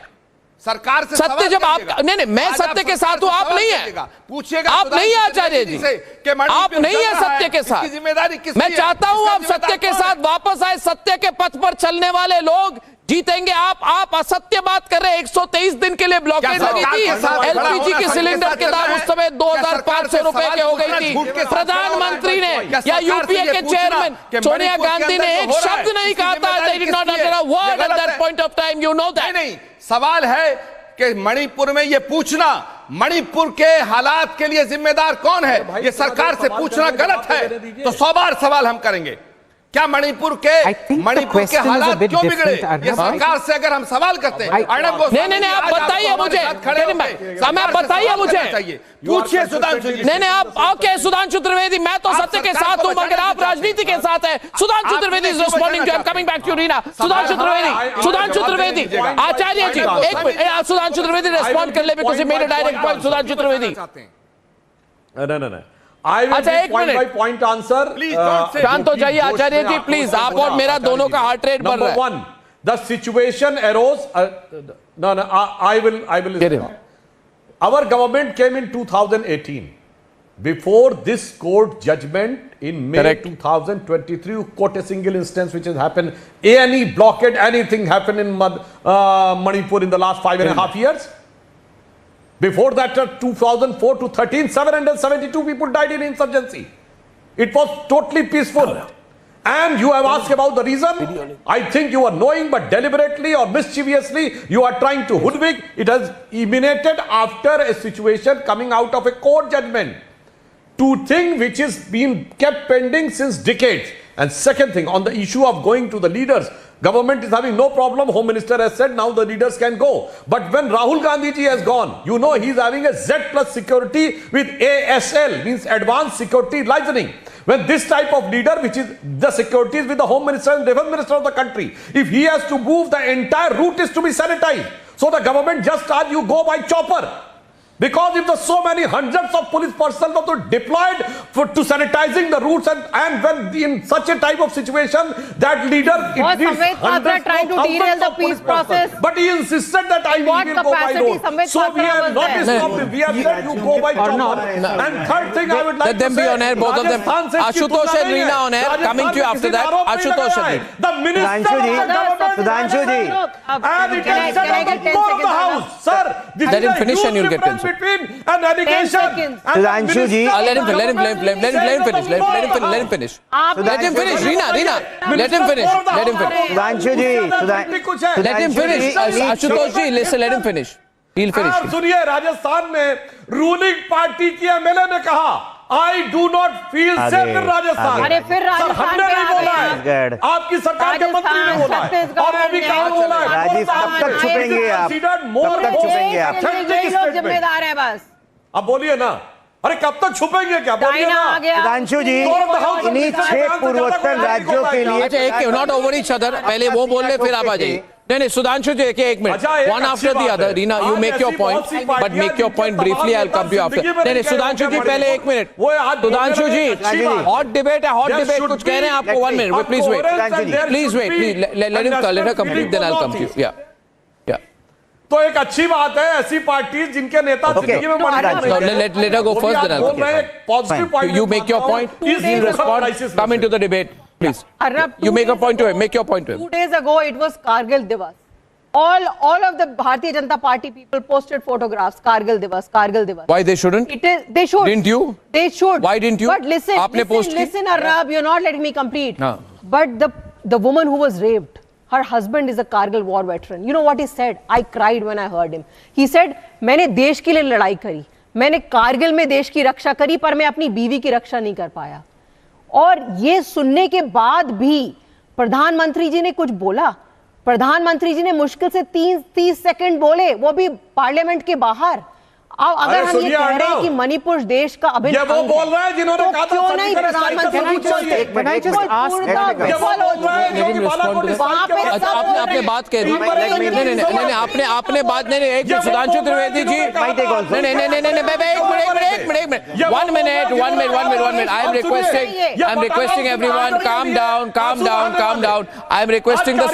सरकार से सत्य जब आप नहीं, मैं सत्य के साथ हूं, आप नहीं है, पूछिएगा। आप नहीं है आचार्य जी, आप नहीं है सत्य के साथ। जिम्मेदारी किसकी? मैं चाहता हूं आप सत्य के साथ वापस आए। सत्य के पथ पर चलने वाले लोग जीतेंगे। आप असत्य बात कर रहे हैं। 123 दिन के लिए ब्लॉकेड लगी थी। एलपीजी के सिलेंडर के दाम उस समय 2500 रुपए के हो गई थी। प्रधानमंत्री ने या यूपीए के चेयरमैन सोनिया गांधी ने एक शब्द नहीं कहा था। They did not utter a word at that point of time. You know that. नहीं, सवाल है कि मणिपुर में ये पूछना, मणिपुर के हालात के लिए जिम्मेदार कौन है, ये सरकार से पूछना गलत है। तो 100 बार सवाल हम करेंगे। क्या मणिपुर के हालात क्यों बिगड़े, ये सरकार से अगर हम सवाल करते हैं? नहीं, आप बताइए मुझे, बताइए मुझे, पूछिए सुधांशु जी। नहीं, आप ओके सुधांशु त्रिवेदी, मैं तो सत्य के साथ हूं, मगर आप राजनीति के साथ हैं। Sudhanshu Trivedi is responding to, I am coming back to Reena. Sudhanshu Trivedi, Acharya ji एक मिनट, सुधांशु त्रिवेदी रिस्पॉन्ड कर ले, because he made a direct point. Sudhanshu Trivedi, नहीं, I will give point by point answer. शांत हो जाइए आचार्य जी प्लीज। आप और मेरा दोनों का हार्ट रेट बढ़ रहा है। Number one, the situation arose. No, I will. Our government came in 2018. Before this court judgment in May 2023, you quote a single instance which has happened. A&E blockade, anything happened in Manipur in the last 5.5 years? Before that, 2004 to 13, 772 people died in insurgency. It was totally peaceful. And you have asked about the reason. I think you are knowing, but deliberately or mischievously, you are trying to hoodwink. It has emanated after a situation coming out of a court judgment. Two things which is being kept pending since decades. And second thing, on the issue of going to the leaders, government is having no problem. Home Minister has said now the leaders can go. But when Rahul Gandhi ji has gone, you know he is having a Z plus security with ASL, means advanced security licensing. When this type of leader, which is the security is with the Home Minister and Defense Minister of the country, if he has to move, the entire route is to be sanitized. So the government just asked you go by chopper. Because if there's so many hundreds of police personnel were deployed to sanitizing the routes, and when in such a type of situation, that leader it needs hundreds trying to derail the peace process. But he insisted that I will go by road. So we have not stopped. We have said you go by chopper. And third thing I would like let them to be say, on air, both of them. Ashutosh and Reena on air. Coming to you after that. Ashutosh and Reena. The minister of the government, Sudhanshu ji, and it is said on the floor of the house, sir. Let him finish and you'll get consent. between an allegation and Sudhanshu ji, let him finish. Let him finish. Let him finish. Reena, let him finish. Sudhanshu ji, Let him finish. Ashutosh ji, listen, let him finish. He'll finish. आप सुनिए, राजस्थान में ruling party की MLA ने कहा I do not feel safe in Rajasthan. अरे फिर राजस्थान हमने नहीं बोला है, आपकी सरकार के मंत्री ने बोला है, और वो भी कहा बोला है। राजीव, कब तक छुपेंगे आप? कब तक छुपेंगे आप? यही लोग जिम्मेदार है बस। अब बोलिए ना, अरे कब तक छुपेंगे क्या? बोलिए ना। सुधांशु जी, इन्हीं 6 पूर्वोत्तर राज्यों के लिए, अच्छा एक नॉट ओवर ईच अदर, पहले वो बोल ले फिर आप आ जाइए। नहीं सुधांशु जी एक minute, one after the other. Reena, you make your point, but make your point briefly, I will come to you after. नहीं सुधांशु जी पहले 1 minute. Sudhanshu ji, hot debate है, हॉट डिबेट, कुछ कह रहे हैं आपको। 1 minute, please wait, let her complete, then I will come to you. या तो एक अच्छी बात है, ऐसी पार्टी जिनके नेता जिंदगी में let her go first, then I'll come. You make your point, he'll respond, come into the debate, please. Arnab, you make a point to him, make your point to him. 2 days ago it was Kargil Divas. All of the Bharatiya Janata Party people posted photographs, Kargil Divas. Why they shouldn't? They should. Didn't you? They should. Why didn't you? But listen Arnab, you're not letting me complete. No. But the woman who was raped, her husband is a Kargil war veteran. You know what he said? I cried when I heard him. He said, मैंने देश के लिए लड़ाई करी, मैंने कारगिल में देश की रक्षा करी, पर मैं अपनी बीवी की रक्षा नहीं कर पाया। और ये सुनने के बाद भी प्रधानमंत्री जी ने कुछ बोला? प्रधानमंत्री जी ने मुश्किल से 30 सेकंड बोले, वो भी पार्लियामेंट के बाहर। अब अगर हम ये कह रहे हैं कि मणिपुर देश का अभिन्न अंग है, वो बोल रहे हैं जिन्होंने कहा था क्यों नहीं प्रधानमंत्री आपने बात कह दी। नहीं आपने बात नहीं। एक सुधांशु त्रिवेदी जी, नहीं 1 minute। I am requesting everyone, calm down। I am requesting the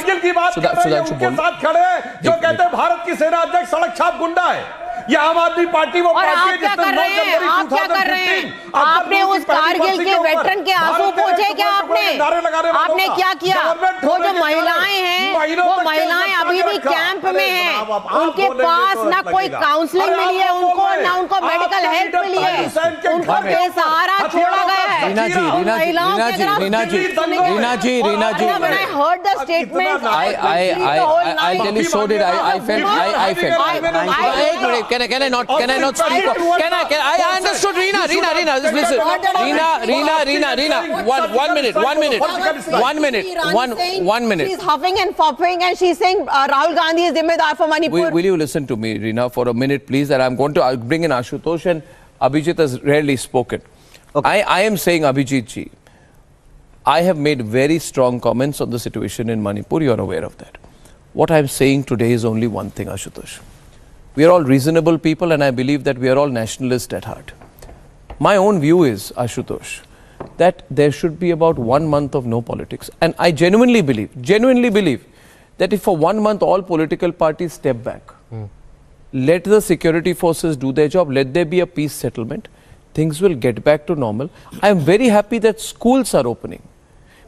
Sudhanshu के साथ खड़े जो कहते हैं भारत की सेना अध्यक्ष सड़क छाप गुंडा है। ये आम आदमी पार्टी वो और आप क्या कर रहे हैं? आप क्या कर रहे हैं? आपने उस कारगिल के वेटरन के आंसू पोंछे क्या? आपने क्या किया? वो जो महिलाएं हैं, वो महिलाएं अभी भी कैंप में हैं, उनके पास ना कोई काउंसलिंग मिली है उनको, ना उनको मेडिकल हेल्प मिली है, उनको बेसहारा छोड़ा गया है। रीना जी, When I heard the statement, I really so did. I felt. Can I not speak? I understood, Reena. Just listen. Reena. 1 minute. She's huffing and puffing and she's saying Rahul Gandhi is zimmedar for Manipur. Will you listen to me, Reena, for a minute, please? And I'm going to bring in Ashutosh, and Abhijit has rarely spoken. Okay. I am saying, Abhijit ji, I have made very strong comments on the situation in Manipur. You are aware of that. What I am saying today is only one thing, Ashutosh. We are all reasonable people, and I believe that we are all nationalists at heart. My own view is, Ashutosh, that there should be about 1 month of no politics. And I genuinely believe that if for 1 month all political parties step back, let the security forces do their job, let there be a peace settlement, things will get back to normal. I am very happy that schools are opening.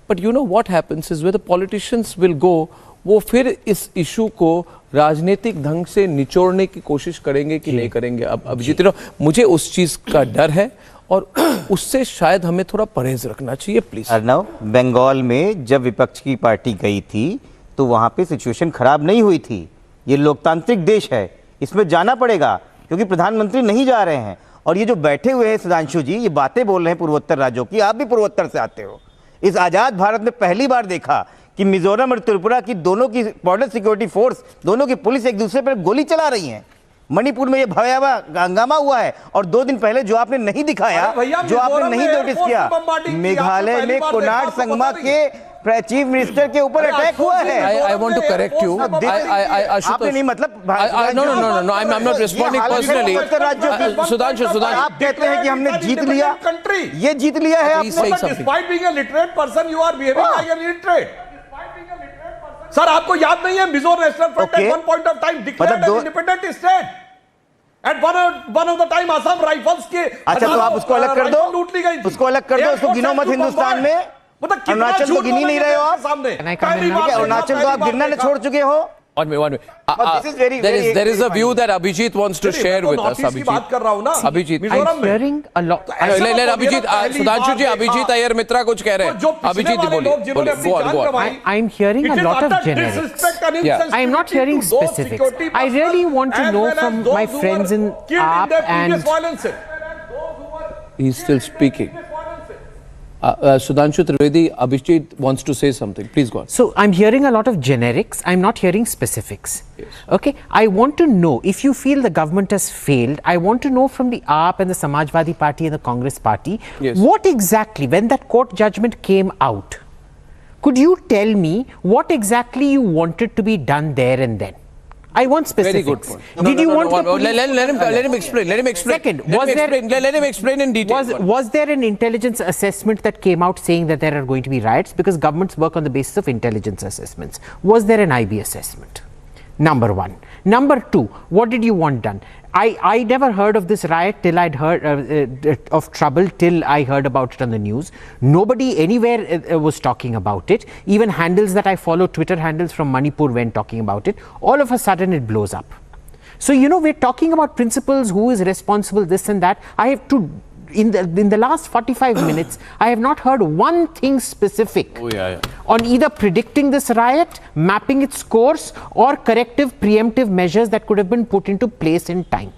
But you know what happens is where the politicians will go, वो फिर इस issue को राजनीतिक ढंग से निचोड़ने की कोशिश करेंगे कि नहीं करेंगे। अब जितना मुझे उस चीज का डर है और उससे शायद हमें थोड़ा परहेज रखना चाहिए, प्लीज। अर्नब, बंगाल में जब विपक्ष की पार्टी गई थी तो वहां पे सिचुएशन खराब नहीं हुई थी। ये लोकतांत्रिक देश है, इसमें जाना पड़ेगा क्योंकि प्रधानमंत्री नहीं जा रहे हैं। और ये जो बैठे हुए हैं सुधांशु जी, ये बातें बोल रहे हैं पूर्वोत्तर राज्यों की, आप भी पूर्वोत्तर से आते हो। इस आजाद भारत में पहली बार देखा कि मिजोरम और त्रिपुरा की दोनों की बॉर्डर सिक्योरिटी फोर्स, दोनों की पुलिस एक दूसरे पर गोली चला रही हैं। मणिपुर में ये भयावह हंगामा हुआ है। और 2 दिन पहले जो आपने नहीं दिखाया, जो आपने नहीं नोटिस किया, मेघालय में कोनार्ड संगमा के चीफ मिनिस्टर के ऊपर अटैक हुआ है। I want to correct you. आपने नहीं, मतलब no, I'm not responding personally. Sudhanshu, आप कहते हैं कि हमने जीत लिया, ये जीत लिया है। Despite being a literate person, you are behaving like an illiterate. Sir, आपको याद नहीं है Mizo national front at one point of time declared an independent state. At one of the time Assam rifles के, अच्छा तो आप उसको अलग कर दो, लूट ली गई, उसको अलग कर दो, उसको गिनो मत। हिंदुस्तान में अरुणाचल तो गिन ही नहीं रहे हो आप। अरुणाचल तो आप गिनना छोड़ चुके हो। 1 minute. this is very, There is a view that Abhijit wants to share with us. बात कर रहा हूँ ना Abhijit, I'm hearing a lot. let Abhijit, Sudhanshu ji, Abhijit Iyer Mitra कुछ कह रहे हैं. Abhijit ji बोलिए. Go on. I'm hearing a lot of generics. Yeah. I'm not hearing specifics. I really want to know from my friends in AAP and... He's still speaking. Sudhanshu Trivedi, Abhijit wants to say something. Please go on. So I'm hearing a lot of generics. I'm not hearing specifics. Yes. Okay. I want to know, if you feel the government has failed, I want to know from the AAP and the Samajwadi Party and the Congress Party, yes, what exactly, when that court judgment came out, could you tell me what exactly you wanted to be done there and then? I want specifics. Very good point. Did you want the let him explain. Let him explain. Second, let him explain in detail. Was there an intelligence assessment that came out saying that there are going to be riots? Because governments work on the basis of intelligence assessments. Was there an IB assessment? Number one. Number two, what did you want done? I never heard of this riot till I'd heard of trouble till I heard about it on the news. Nobody anywhere was talking about it. Even handles that I follow, Twitter handles from Manipur, went talking about it. All of a sudden it blows up. So, you know, we're talking about principles, who is responsible, this and that. I have to, in the last 45 minutes, I have not heard one thing specific on either predicting this riot, mapping its course, or corrective preemptive measures that could have been put into place in time.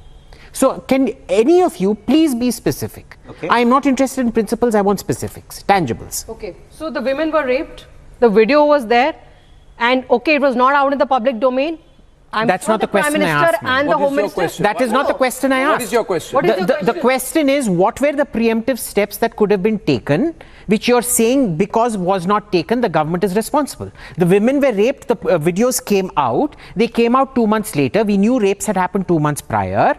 So can any of you please be specific? Okay. I am not interested in principles, I want specifics, tangibles. Okay, so the women were raped, the video was there, and okay, it was not out in the public domain. That's not the question I asked. And the Home Minister. That is not the question I asked. What is your question? The question is, what were the preemptive steps that could have been taken, which you're saying because was not taken, the government is responsible. The women were raped, the videos came out, they came out 2 months later, we knew rapes had happened 2 months prior.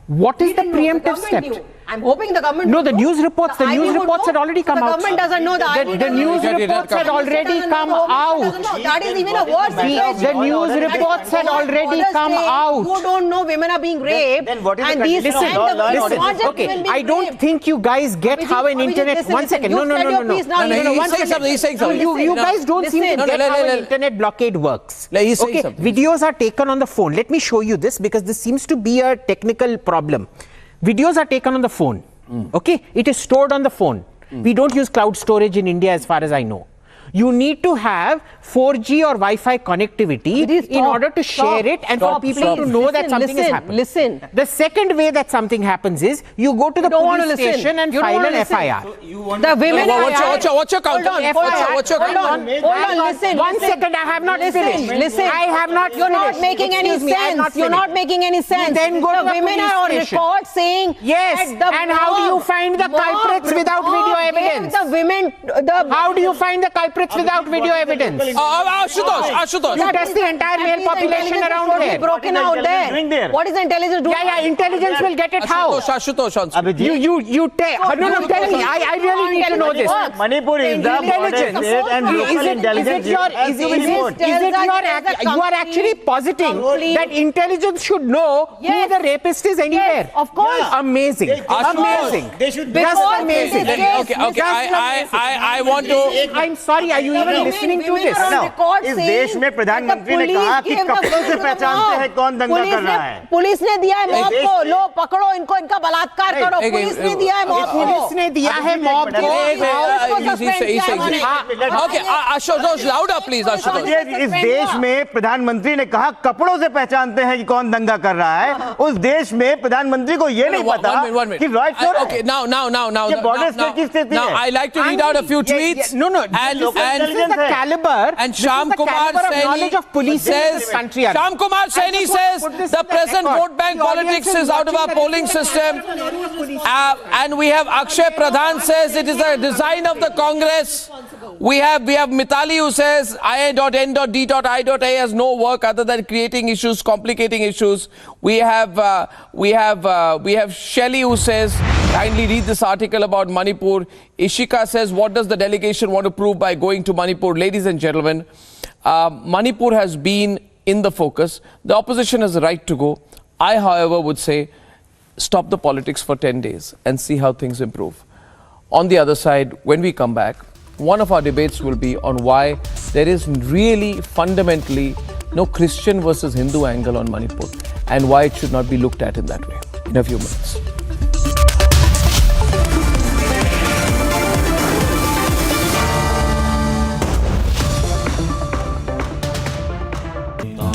What is the preemptive step? I'm hoping the government. No, the news reports. The news reports had already come out. The government doesn't know that. The news reports had already come out. That is even a worse situation. The news reports had already come out. You don't know women are being raped. Then what is the condition of law? Listen. Okay, I don't think you guys get how an internet. 1 second. No. He's saying something. You guys don't seem to get how an internet blockade works. Okay, videos are taken on the phone. Let me show you this because this seems to be a technical problem. Videos are taken on the phone. Okay, it is stored on the phone. We don't use cloud storage in India as far as I know. You need to have 4G or Wi-Fi connectivity in order to share it and for people to know that something has happened. Listen. The second way that something happens is you go to the police station and file an FIR. The women. What's your counter? Hold on. Listen. 1 second. I have not finished. Listen. I have not You're finished. not making any sense. You're not making any sense. Then go to the women are on police record saying. Yes. And how do you find the culprits without video evidence? The women. How do you find the culprits without video evidence? Ashutosh. You test the entire male population around there. Broken out there. What is the intelligence doing? Yeah, intelligence will get it how? Ashutosh. You tell me. I really need to know this. Manipur is the border state and local intelligence. You are actually positing that intelligence should know who the rapist is anywhere. Yes, of course. Amazing. Amazing. They should Just amazing. Okay. I want to. I'm sorry, are you even listening to this? इस देश में प्रधानमंत्री ने कहा कि कपड़ों से पहचानते हैं कौन दंगा कर रहा है। पुलिस ने दिया है मॉब को, लो पकड़ो इनको, इनका बलात्कार करो। पुलिस ने दिया है मॉब को। पुलिस ने दिया है मॉब को। Okay, Ashutosh, louder please, Ashutosh. इस देश में प्रधानमंत्री ने कहा कपड़ों से पहचानते हैं कि कौन दंगा कर रहा है। उस देश में प्रधानमंत्री को ये नहीं पता कि राइट हो रहा है। Okay, now. ये border state की स्थिति है। Now I like to read out a few tweets. No. And this is the caliber. And Shyam Kumar knowledge of police says, country. Shyam Kumar Saini says the present vote bank politics is out of our polling system. And we have Akshay Pradhan says it is a design of the Congress. We have Mitali who says I.N.D.I.A has no work other than creating issues, complicating issues. We have Shelley who says, kindly read this article about Manipur. Ishika says, what does the delegation want to prove by going to Manipur? Ladies and gentlemen, Manipur has been in the focus. The opposition has the right to go. I, however, would say, stop the politics for 10 days and see how things improve. On the other side, when we come back, one of our debates will be on why there is really fundamentally no Christian versus Hindu angle on Manipur and why it should not be looked at in that way in a few minutes.